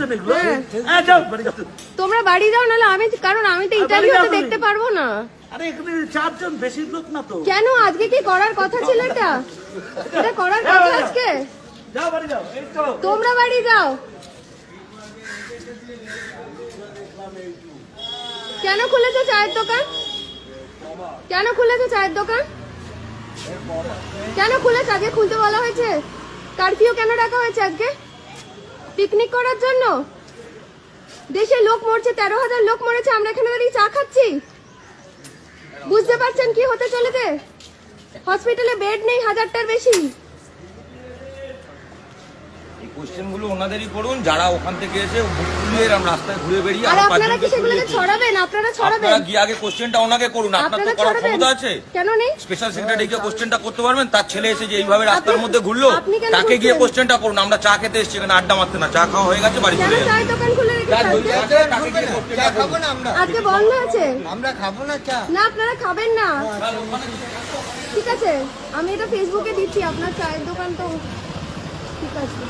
করছেন এগুলো? হ্যাঁ যাও বাড়ি যাও। তোমরা বাড়ি যাও, নাহলে আমি, কারণ আমি তো ইন্টারভিউতে দেখতে পারবো না। আরে এখানে 4 জন, বেশি লোক না তো। কেন আজকে কি করার কথা ছিল? এটা করার কথা আজকে? যাও বাড়ি যাও, এই তো। তোমরা বাড়ি যাও। কেন খুলেছো চায়ের দোকান? কেন খুলেছো চায়ের দোকান? কেন খুলেছো? আজকে খুলতে বলা হয়েছে? কারফিউ কেন রাখা হয়েছে আজকে? পিকনিক করার জন্য? দেশে লোক মরছে, 13,000 লোক মরেছে, আমরা এখানে দাঁড়িয়ে চা খাচ্ছি। বুঝতে পারছেন কি হতে চলেছে? হসপিটালে বেড নেই 1000টার বেশি। কোশ্চেনগুলো ওনাদেরই করুন, যারা ওখান থেকে এসে ঘুরে রাস্তায় ঘুরে বেরিয়ে আর আপনারা কি সেগুলোকে ছড়াবেন? আপনারা ছড়াবেন। গিয়ে আগে কোশ্চেনটা ওনাকে করুন। আপনার তো করার ক্ষমতা আছে। কেন নেই? স্পেশাল সেক্রেটারিকে কোশ্চেনটা করতে পারবেন। তার ছেলে এসে যে এইভাবে রাস্তার মধ্যে ঘুরলো, আপনি কেন তাকে গিয়ে বলছেন? কোশ্চেনটা করুন। আমরা চা খেতে এসেছি, এখানে আড্ডা মারতে না। চা খাওয়া হয়ে গেছে, বাড়ি কেন চলে যান। চায়ের দোকান খুলে রেখেছে আজকে? চা খাবো না আমরা, আজকে বন্ধ আছে। আমরা খাবো না চা। না আপনারা খাবেন না, ঠিক আছে। আমি এটা ফেসবুকে দিচ্ছি, আপনার চায়ের দোকান তো ঠিক আছে।